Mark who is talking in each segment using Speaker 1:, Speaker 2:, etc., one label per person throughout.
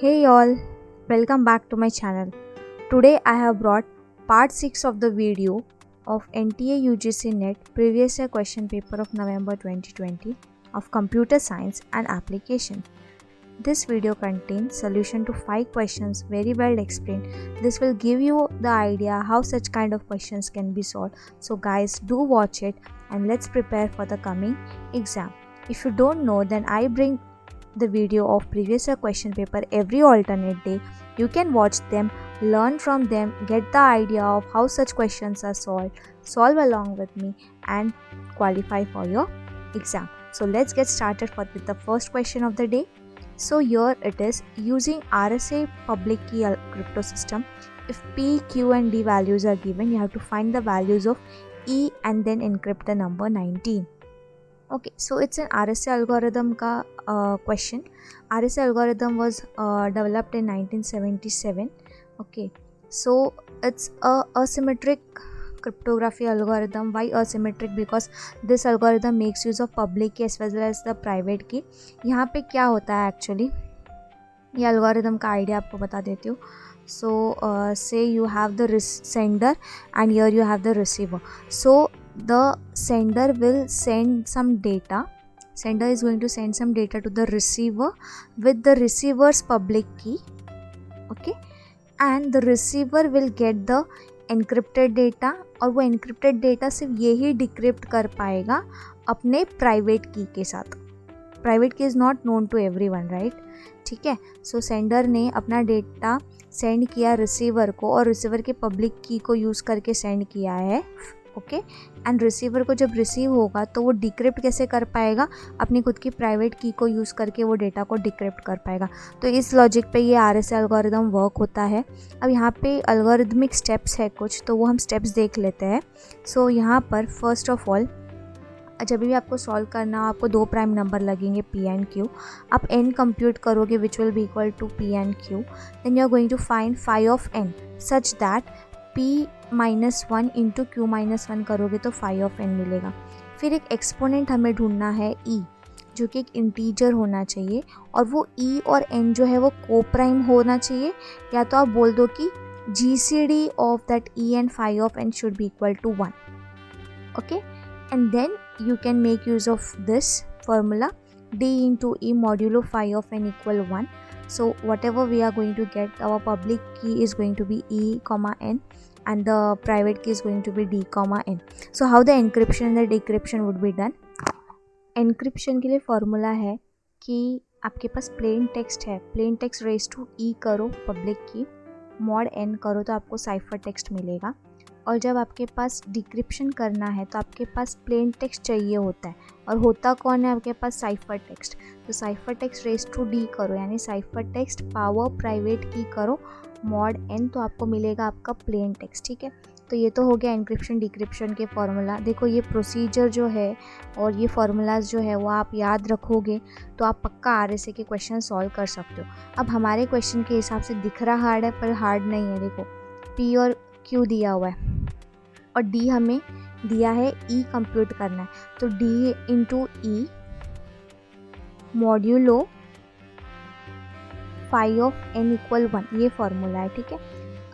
Speaker 1: Hey all, welcome back to my channel. Today I have brought part 6 of the video of NTA UGC NET previous year question paper of November 2020 of computer science and application. This video contains solution to 5 questions very well explained. This will give you the idea how such kind of questions can be solved. So guys, do watch it and let's prepare for the coming exam. If you don't know, then I bring the video of previous year question paper every alternate day. You can watch them, learn from them, get the idea of how such questions are solved, solve along with me and qualify for your exam. So let's get started with the first question of the day. So here it is, using RSA public key crypto system, if P, Q and D values are given, you have to find the values of E and then encrypt the number 19. Okay, so it's an RSA algorithm question. RSA algorithm was developed in 1977. Okay, so it's a asymmetric cryptography algorithm. Why asymmetric? Because this algorithm makes use of public key as well as the private key. यहाँ पे क्या होता है actually, ये algorithm का idea आपको बता देती हूँ. So say you have the sender and here you have the receiver. So the sender will send some data. Sender is going to send some data to the receiver with the receiver's public key. Okay, and the receiver will get the encrypted data और वो encrypted data सिर्फ यही decrypt कर पाएगा अपने private key के साथ. Private key is not known to everyone, right? ठीक है, सो सेंडर ने अपना डेटा सेंड किया रिसीवर को और रिसीवर के पब्लिक की को यूज़ करके सेंड किया है. ओके, एंड रिसीवर को जब रिसीव होगा तो वो डिक्रिप्ट कैसे कर पाएगा? अपनी खुद की प्राइवेट की को यूज़ करके वो डेटा को डिक्रिप्ट कर पाएगा. तो इस लॉजिक पे ये आरएसए एल्गोरिदम वर्क होता है. अब यहाँ पे एल्गोरिदमिक स्टेप्स है कुछ, तो वो हम स्टेप्स देख लेते हैं. सो यहाँ पर फर्स्ट ऑफ ऑल जब भी आपको सॉल्व करना हो, आपको 2 प्राइम नंबर लगेंगे P एंड Q. आप n कंप्यूट करोगे which will be equal to P and Q. Then you are going to find phi of n such that P-1 into Q-1 करोगे तो फाई ऑफ n मिलेगा. फिर एक exponent हमें ढूंढना है E, जो कि एक इंटीजर होना चाहिए और वो E और n जो है वो को प्राइम होना चाहिए, या तो आप बोल दो कि GCD of that E and phi of n should be equal to 1. Okay, and then you can make use of this formula d into e modulo phi of n equal 1. So whatever we are going to get, our public key is going to be e comma n and the private key is going to be d comma n. So how the encryption and the decryption would be done? encryption के लिए formula है कि आपके पास plain text है, plain text raise to e करो public key, mod n करो तो आपको साइफर टेक्स्ट मिलेगा. और जब आपके पास डिक्रिप्शन करना है तो आपके पास प्लेन टेक्स्ट चाहिए होता है, और होता कौन है आपके पास? Cipher text. तो cipher text raise to d करो, यानी साइफर टेक्स्ट पावर प्राइवेट की करो मॉड n, तो आपको मिलेगा आपका प्लेन टेक्स्ट. ठीक है, तो ये तो हो गया एनक्रिप्शन डिक्रिप्शन के फॉर्मूला. देखो ये प्रोसीजर जो है और ये फार्मूलाज जो है वो आप याद रखोगे तो आप पक्का आरएसए के क्वेश्चन सॉल्व कर सकते हो. अब हमारे क्वेश्चन के हिसाब से दिख रहा हार्ड है पर हार्ड नहीं है. देखो P और Q दिया हुआ है और D हमें दिया है E कंप्यूट करना है, तो D into E modulo phi of n equal 1, ये फॉर्मूला है. ठीक है,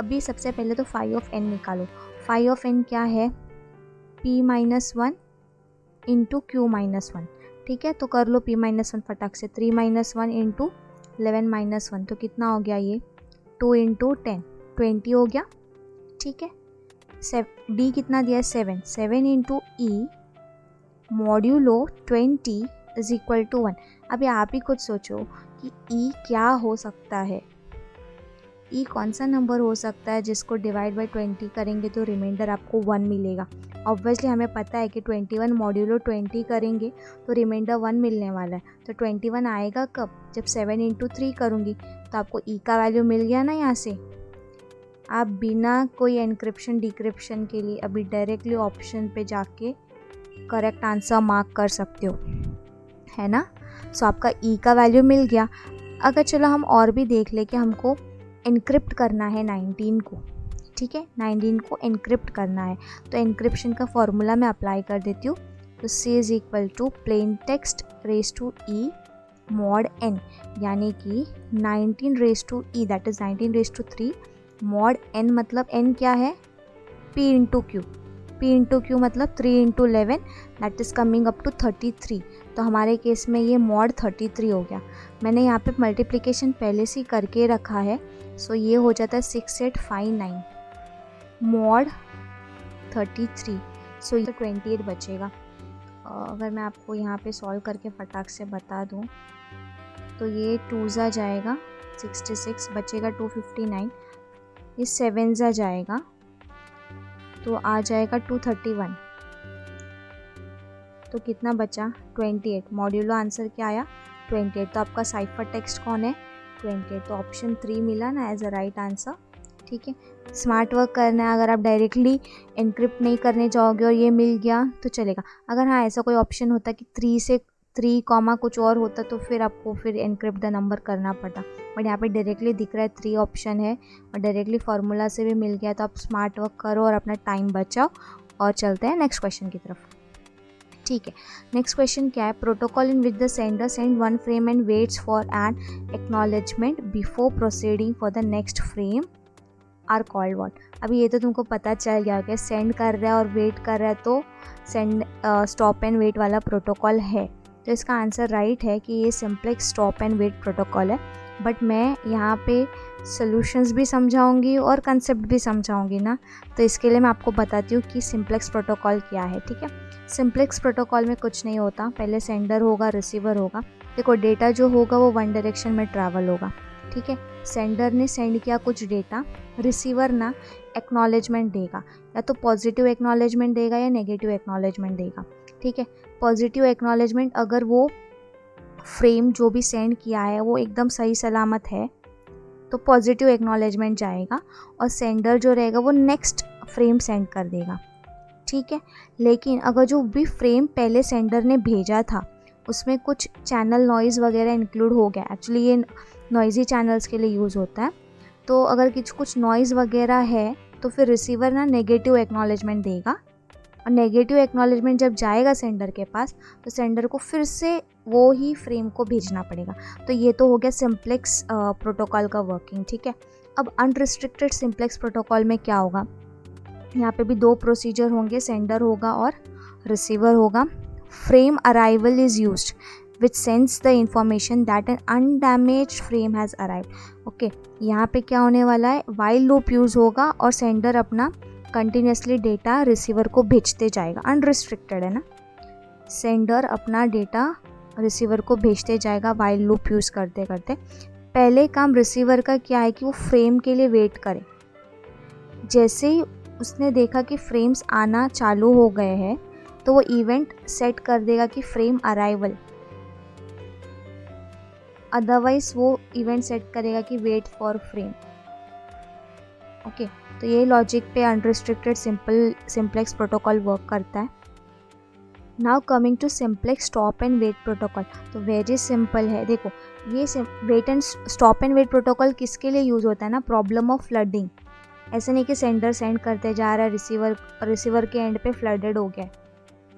Speaker 1: अभी सबसे पहले तो फाई ऑफ n निकालो. फाई ऑफ n क्या है? P-1 into Q-1. ठीक है, तो कर लो P-1 फटाक से. 3-1 इंटू 11-1, तो कितना हो गया ये? 2 इंटू 10, 20 हो गया. ठीक है, D कितना दिया है? 7 into E modulo 20 is equal to 1. अभी आप ही खुद सोचो कि E क्या हो सकता है? E कौन सा नंबर हो सकता है जिसको डिवाइड बाय 20 करेंगे तो रिमाइंडर आपको 1 मिलेगा? ऑब्वियसली हमें पता है कि 21 मॉड्यूलो 20 करेंगे तो रिमाइंडर 1 मिलने वाला है. तो 21 आएगा कब? जब 7 इंटू 3 करूँगी, तो आपको E का वैल्यू मिल गया ना. यहाँ से आप बिना कोई एनक्रिप्शन डिक्रिप्शन के लिए अभी डायरेक्टली ऑप्शन पे जाके करेक्ट आंसर मार्क कर सकते हो, है ना. सो आपका E का वैल्यू मिल गया. अगर चलो हम और भी देख ले कि हमको एनक्रिप्ट करना है 19 को. ठीक है, 19 को एनक्रिप्ट करना है, तो एनक्रिप्शन का फॉर्मूला मैं अप्लाई कर देती हूँ. तो C is equal to plain text raise to E mod n, यानी कि 19 raise to e, that is 19 raise to 3 mod n, मतलब n क्या है, p into Q, p into Q मतलब 3 into 11, that is coming up to 33। तो हमारे case में ये मॉड 33 हो गया। मैंने यहाँ पे मल्टीप्लिकेशन पहले से ही करके रखा है, सो ये हो जाता है 6859 मॉड 33, सो ये 28 बचेगा। अगर मैं आपको यहाँ पे सॉल्व करके फटाक से बता दूँ तो ये 2 ज़ा जाएगा 66, बचेगा 259, ये 7 ज़ा जाएगा तो आ जाएगा 231, तो कितना बचा 28। मॉड्यूलो आंसर क्या आया 28, तो आपका साइफर टेक्स्ट कौन है 28, तो ऑप्शन 3 मिला ना एज अ राइट आंसर। ठीक है, स्मार्ट वर्क करना है, अगर आप डायरेक्टली एनक्रिप्ट नहीं करने जाओगे और ये मिल गया तो चलेगा। अगर हाँ ऐसा कोई ऑप्शन होता कि 3 से 3 कॉमा कुछ और होता तो फिर आपको फिर एनक्रिप्ट द नंबर करना पड़ता, बट यहाँ पे डायरेक्टली दिख रहा है 3 ऑप्शन है और डायरेक्टली फार्मूला से भी मिल गया, तो आप स्मार्ट वर्क करो और अपना टाइम बचाओ और चलते हैं नेक्स्ट क्वेश्चन की तरफ। ठीक है, नेक्स्ट क्वेश्चन क्या है, protocol in which the sender send one frame and waits for an acknowledgement before proceeding for the next frame are called what. अभी ये तो तुमको पता चल गया कि सेंड कर रहा है और वेट कर रहा है तो सेंड स्टॉप एंड वेट वाला प्रोटोकॉल है, तो इसका आंसर राइट है कि ये simplex stop and wait protocol है। बट मैं यहाँ पे सॉल्यूशंस भी समझाऊंगी और कंसेप्ट भी समझाऊंगी ना, तो इसके लिए मैं आपको बताती हूँ कि सिंप्लेक्स प्रोटोकॉल क्या है। ठीक है, सिंप्लेक्स प्रोटोकॉल में कुछ नहीं होता, पहले सेंडर होगा रिसीवर होगा, देखो डेटा जो होगा वो वन डायरेक्शन में ट्रैवल होगा। ठीक है, सेंडर ने सेंड किया कुछ डेटा, रिसीवर ना एक्नॉलेजमेंट देगा, या तो पॉजिटिव एक्नॉलेजमेंट देगा या नेगेटिव एक्नॉलेजमेंट देगा। ठीक है, पॉजिटिव एक्नॉलेजमेंट अगर वो फ्रेम जो भी सेंड किया है वो एकदम सही सलामत है तो पॉजिटिव एक्नॉलेजमेंट जाएगा और सेंडर जो रहेगा वो नेक्स्ट फ्रेम सेंड कर देगा। ठीक है, लेकिन अगर जो भी फ्रेम पहले सेंडर ने भेजा था उसमें कुछ चैनल नॉइज़ वगैरह इंक्लूड हो गया, एक्चुअली ये नॉइज़ी चैनल्स के लिए यूज़ होता है, तो अगर कुछ नॉइज़ वगैरह है तो फिर रिसीवर ना नेगेटिव एक्नॉलेजमेंट देगा, और नेगेटिव एक्नॉलेजमेंट जब जाएगा सेंडर के पास तो सेंडर को फिर से वो ही फ्रेम को भेजना पड़ेगा। तो ये तो हो गया सिंप्लेक्स प्रोटोकॉल का वर्किंग। ठीक है, अब अनरिस्ट्रिक्टेड सिंप्लेक्स प्रोटोकॉल में क्या होगा, यहाँ पे भी 2 प्रोसीजर होंगे, सेंडर होगा और रिसीवर होगा। Frame arrival is used which sends the information that an undamaged frame has arrived। Okay, यहाँ पे क्या होने वाला है, while लूप यूज़ होगा और सेंडर अपना कंटिन्यूसली डेटा रिसीवर को भेजते जाएगा, अनरिस्ट्रिक्टेड है ना, सेंडर अपना डेटा रिसीवर को भेजते जाएगा while लूप यूज़ करते करते। पहले काम रिसीवर का क्या है कि वो फ्रेम के लिए वेट करे, जैसे ही उसने देखा कि फ्रेम्स आना चालू हो गए हैं तो वो इवेंट सेट कर देगा कि फ्रेम अराइवल, अदरवाइज वो इवेंट सेट करेगा कि वेट फॉर फ्रेम। ओके, तो ये लॉजिक पे अनरिस्ट्रिक्टेड सिंप्लेक्स प्रोटोकॉल वर्क करता है। Now coming to simplex stop and wait protocol, तो वेरी सिंपल है। देखो ये wait and stop and wait protocol किसके लिए यूज़ होता है ना, प्रॉब्लम ऑफ फ्लडिंग। ऐसे नहीं कि सेंडर सेंड करते जा रहा है, रिसीवर के एंड पे फ्लडेड हो गया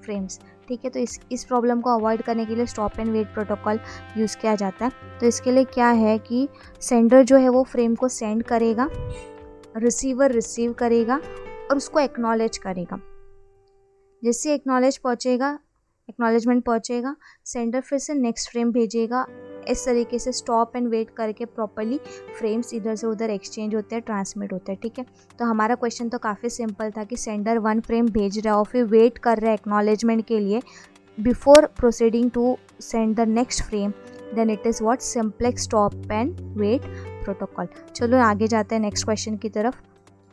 Speaker 1: फ्रेम्स। ठीक है, तो इस प्रॉब्लम को अवॉइड करने के लिए stop and wait protocol use किया जाता है। तो इसके लिए क्या है कि सेंडर जो है वो फ्रेम को सेंड करेगा, रिसीवर रिसीव करेगा और उसको एक्नॉलेज करेगा। जैसे एक्नॉलेजमेंट पहुंचेगा सेंडर फिर से नेक्स्ट फ्रेम भेजेगा। इस तरीके से स्टॉप एंड वेट करके प्रॉपर्ली फ्रेम्स इधर से उधर एक्सचेंज होते हैं, ट्रांसमिट होते हैं। ठीक है, तो हमारा क्वेश्चन तो काफ़ी सिंपल था कि सेंडर 1 फ्रेम भेज रहा है और फिर वेट कर रहा है एक्नॉलेजमेंट के लिए before proceeding to send the next frame, then it is what simplex stop and wait protocol. चलो आगे जाते हैं नेक्स्ट क्वेश्चन की तरफ।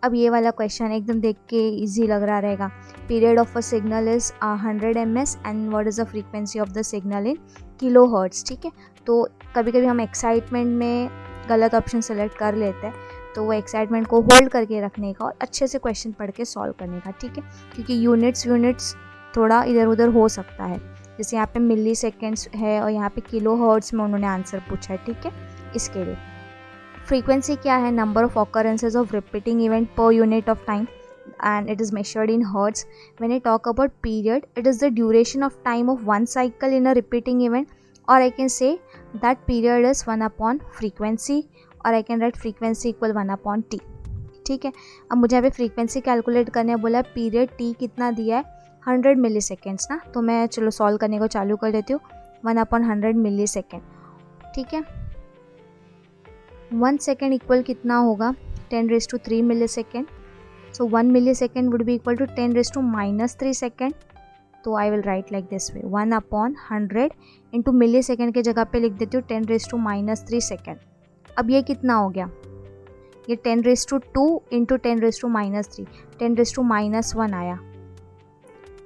Speaker 1: अब ये वाला क्वेश्चन एकदम देख के इजी लग रहा रहेगा। Period of a signal is 100 ms and what is the frequency of the signal in kilo hertz. ठीक है, तो कभी कभी हम एक्साइटमेंट में गलत ऑप्शन सेलेक्ट कर लेते हैं, तो वो एक्साइटमेंट को होल्ड करके रखने का और अच्छे से क्वेश्चन पढ़ के सॉल्व करने का। ठीक है, क्योंकि यूनिट्स थोड़ा इधर उधर हो सकता है, जैसे यहाँ पे मिली सेकेंड्स है और यहाँ पे किलो हर्ट्स में उन्होंने आंसर पूछा है। ठीक है, इसके लिए फ्रीक्वेंसी क्या है, number of occurrences of repeating event per unit of time and it is measured in hertz. When I talk about period, it is the duration of time of one cycle in a repeating event or I can say that period is 1 upon frequency, or I can write frequency equal 1 upon t. ठीक है, अब मुझे यहाँ पे frequency calculate करने बोला, period T कितना दिया है 100 मिली सेकेंड्स ना, तो मैं चलो सॉल्व करने को चालू कर देती हूँ. 1 अपॉन 100 मिली सेकेंड. ठीक है, 1 सेकेंड इक्वल कितना होगा 10⁻³ millisecond. So 1 millisecond would be equal to 10⁻³ second. तो I will write like this way, 1 upon 100 into millisecond के जगह पे लिख देती हूँ 10⁻³ सेकेंड. अब ये कितना हो गया, ये 10⁻² इंटू 10⁻³ 10⁻⁻1 आया.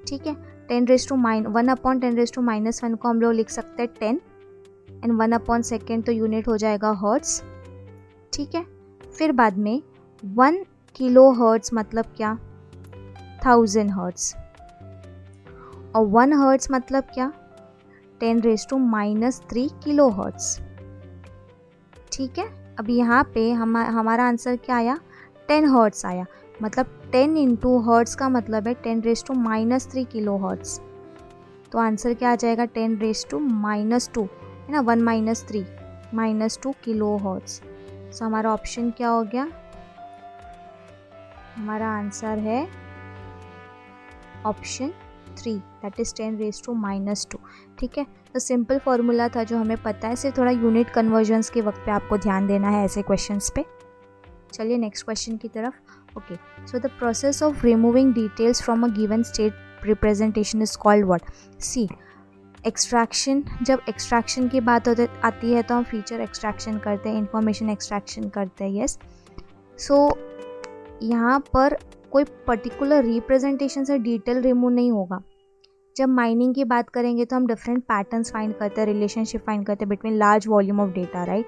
Speaker 1: ठीक है, 1 अपॉन 10⁻⁻1 को हम लोग लिख सकते हैं 10 एंड 1 अपॉन सेकेंड तो यूनिट हो जाएगा हर्ट्स. ठीक है, फिर बाद में 1 किलो हर्ट्स मतलब क्या 1000 हर्ट्स, और 1 हर्ट्स मतलब क्या 10⁻³ किलो हर्ट्स. ठीक है, अब यहाँ पे हमारा आंसर क्या आया 10 हर्ट्स आया, मतलब 10 इंटू हर्ट्स का मतलब है 10⁻³ किलो हर्ट्स. तो आंसर क्या आ जाएगा 10⁻² है ना, 1 - 3 -2 किलो हर्ट्स. सो हमारा ऑप्शन क्या हो गया, हमारा आंसर है ऑप्शन 3, दैट इज 10⁻². ठीक है, तो सिंपल फॉर्मूला था जो हमें पता है, सिर्फ थोड़ा यूनिट कन्वर्जन्स के वक्त पे आपको ध्यान देना है ऐसे क्वेश्चंस पे. चलिए नेक्स्ट क्वेश्चन की तरफ. Okay, so the process of removing details from a given state representation is called what. C, extraction, जब एक्सट्रैक्शन की बात आती है तो हम फीचर एक्सट्रैक्शन करते हैं, इंफॉर्मेशन एक्सट्रैक्शन करते हैं. यस, सो यहाँ पर कोई पर्टिकुलर रिप्रेजेंटेशन से डिटेल रिमूव नहीं होगा. जब माइनिंग की बात करेंगे तो हम डिफरेंट पैटर्न्स फाइंड करते हैं, रिलेशनशिप फाइंड करते हैं between large volume of data, right,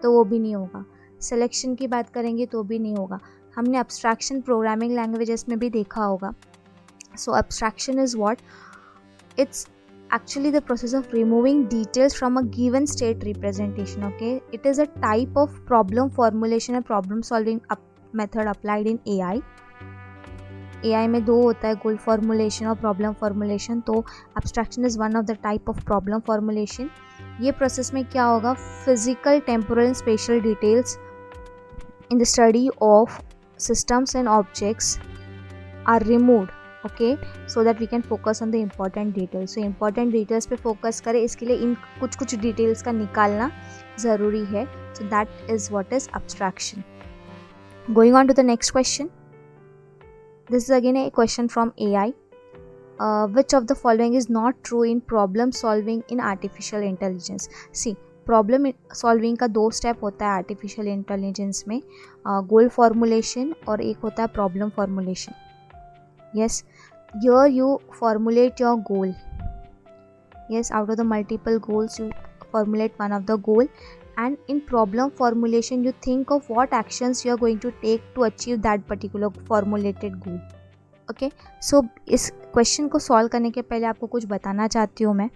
Speaker 1: तो वो भी नहीं होगा. सिलेक्शन की बात करेंगे तो भी नहीं होगा. हमने एब्स्ट्रैक्शन प्रोग्रामिंग लैंग्वेजेस में भी देखा होगा. So abstraction is what, it's actually the process of removing details from a given state representation. Okay, it is a type of problem formulation and problem solving method applied in AI. AI में दो होता है, goal formulation और problem formulation. तो abstraction is one of the type of problem formulation. ये process में क्या होगा, physical, temporal and spatial details in the study of systems and objects are removed. Okay, so that we can focus on the important details. So important details पे focus करें, इसके लिए इन कुछ details का निकालना ज़रूरी है. So that is what is abstraction. Going on to the next question. This is again a question from AI. Which of the following is not true in problem solving in artificial intelligence? See, problem solving का 2 step होता है artificial intelligence में, गोल formulation और एक होता है problem formulation. Yes, here you formulate your goal. Yes, out of the multiple goals you formulate one of the goal, and in problem formulation you think of what actions you are going to take to achieve that particular formulated goal. Okay, so इस question को solve करने के पहले आपको कुछ बताना चाहती हूँ मैं.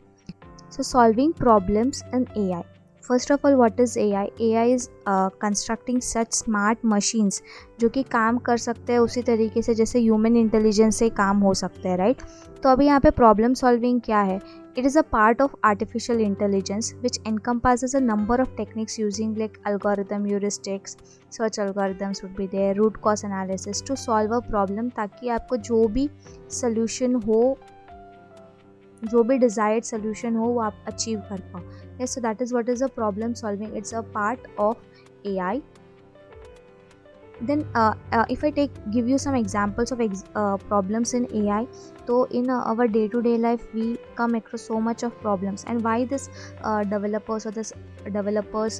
Speaker 1: So solving problems in AI. First of all, what is AI? AI is constructing such smart machines जो कि काम कर सकते हैं उसी तरीके से जैसे ह्यूमन इंटेलिजेंस से काम हो सकते हैं, राइट. तो अभी यहाँ पे प्रॉब्लम सॉल्विंग क्या है, it is a part of artificial intelligence which encompasses a number of techniques using like algorithm, heuristics, search algorithms would be there, root cause analysis to solve a problem, ताकि आपको जो भी solution हो, जो भी desired solution हो वो आप अचीव कर पाओ. Yes, so that is what is a problem solving. It's a part of AI. Then if I give you some examples of problems in AI, so in our day-to-day life we come across so much of problems, and why this developers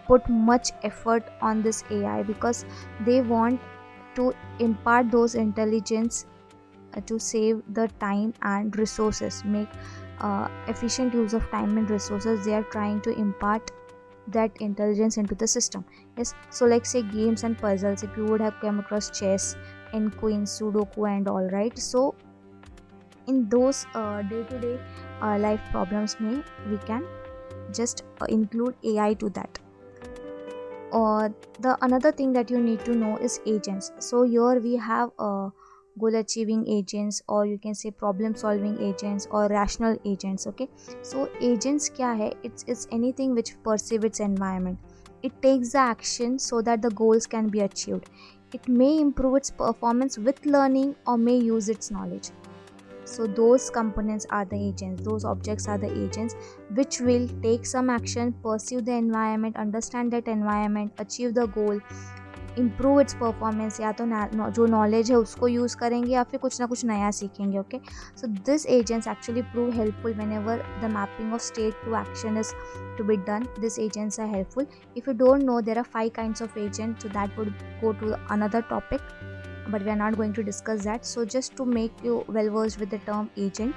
Speaker 1: put much effort on this AI, because they want to impart those intelligence to save the time and resources, make efficient use of time and resources. They are trying to impart that intelligence into the system. Yes, so like say games and puzzles, if you would have come across chess and queen, sudoku and all, right. So in those day-to-day life problems में we can just include AI to that. The another thing that you need to know is agents. So here we have goal achieving agents, or you can say problem solving agents or rational agents. Okay, so agents क्या है, it's anything which perceive its environment. It takes the action so that the goals can be achieved. It may improve its performance with learning or may use its knowledge. So those components are the agents, those objects are the agents which will take some action, perceive the environment, understand that environment, achieve the goal, improve its performance, या तो जो knowledge है उसको use करेंगे या फिर कुछ ना कुछ नया सीखेंगे. Okay, so these agents actually prove helpful whenever the mapping of state to action is to be done. These agents are helpful. If you don't know, there are 5 kinds of agents, so that would go to another topic, but we are not going to discuss that. So just to make you well versed with the term agent,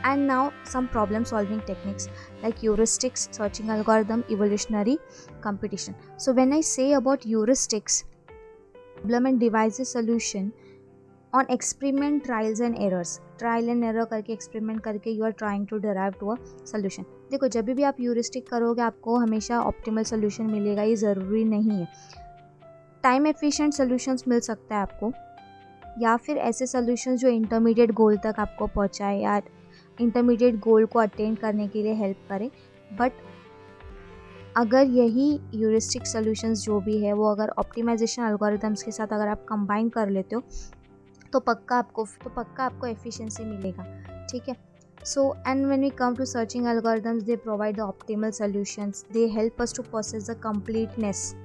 Speaker 1: and now some problem solving techniques like heuristics, searching algorithm, evolutionary computation. So when I say about heuristics, problem and devices solution on experiment, trials and errors. Trial and error करके experiment करके you are trying to derive to a solution. देखो, जब भी आप heuristic करोगे आपको हमेशा optimal solution मिलेगा, ये ज़रूरी नहीं है. टाइम एफिशिएंट सोल्यूशंस मिल सकता है आपको, या फिर ऐसे सोल्यूशंस जो इंटरमीडिएट गोल तक आपको पहुंचाए या इंटरमीडिएट गोल को अटेन करने के लिए हेल्प करे. बट अगर यही ह्यूरिस्टिक सोल्यूशंस जो भी है वो अगर ऑप्टिमाइजेशन एल्गोरिथम्स के साथ अगर आप कंबाइन कर लेते हो तो पक्का आपको एफिशिएंसी मिलेगा. ठीक है. So and when we come to searching algorithms, they provide the optimal solutions. They help us to possess the completeness.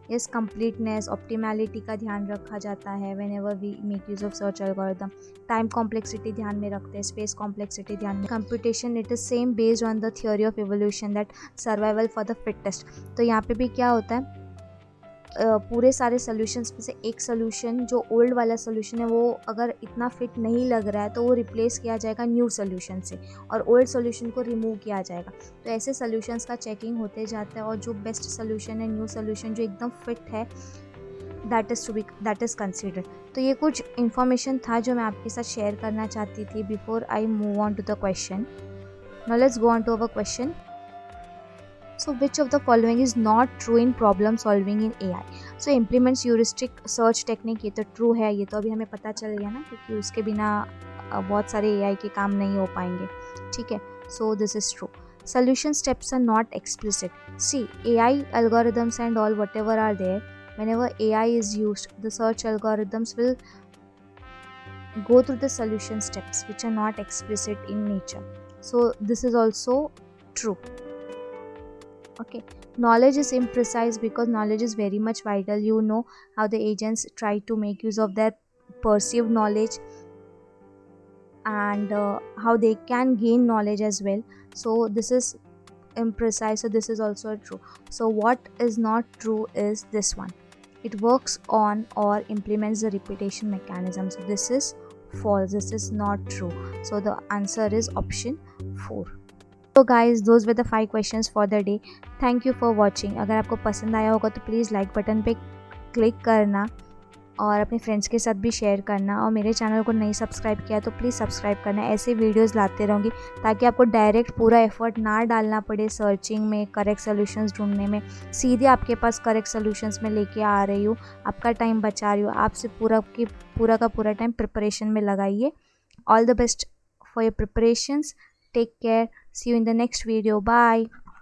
Speaker 1: Yes, completeness, optimality का ध्यान रखा जाता है whenever we make use of search algorithm. Time complexity ध्यान में रखते हैं, space complexity ध्यान में. Computation, it is same based on the theory of evolution that survival for the fittest. तो यहाँ पे भी क्या होता है, पूरे सारे सोल्यूशंस में से एक सोल्यूशन जो ओल्ड वाला सोल्यूशन है वो अगर इतना फिट नहीं लग रहा है तो वो रिप्लेस किया जाएगा न्यू सोल्यूशन से और ओल्ड सोल्यूशन को रिमूव किया जाएगा. तो ऐसे सोल्यूशंस का चेकिंग होते जाता है और जो बेस्ट सोल्यूशन है, न्यू सोल्यूशन जो एकदम फिट है, दैट इज़ कंसिडर्ड. तो ये कुछ इन्फॉर्मेशन था जो मैं आपके साथ शेयर करना चाहती थी before I move on to the question. Now let's go on to our question. So which of the following is not true in problem solving in AI? So implements heuristic search technique, ये तो true है, ये तो अभी हमें पता चल गया ना, क्योंकि उसके बिना बहुत सारे AI के काम नहीं हो पाएंगे. ठीक है. So this is true. Solution steps are not explicit. See, AI algorithms and all whatever are there, whenever AI is used, the search algorithms will go through the solution steps which are not explicit in nature. So this is also true. Okay, knowledge is imprecise because knowledge is very much vital. You know how the agents try to make use of their perceived knowledge and how they can gain knowledge as well. So this is imprecise, so this is also true. So what is not true is this one. It works on or implements the repetition mechanism. So this is false, this is not true. So the answer is option 4. तो guys, those were the 5 questions for the day. Thank you for watching. अगर आपको पसंद आया होगा तो please like button पे click करना और अपने फ्रेंड्स के साथ भी शेयर करना. और मेरे चैनल को नहीं सब्सक्राइब किया तो प्लीज़ सब्सक्राइब करना. ऐसे वीडियोस लाते रहूँगी ताकि आपको डायरेक्ट पूरा एफर्ट ना डालना पड़े सर्चिंग में, करेक्ट सोल्यूशंस ढूंढने में. सीधे आपके पास करेक्ट सोल्यूशंस में लेके आ रही हूँ, आपका टाइम बचा रही हूँ. आपसे पूरा का पूरा टाइम प्रिपरेशन में लगाइए. All the best for your preparations. Take care. See you in the next video. Bye.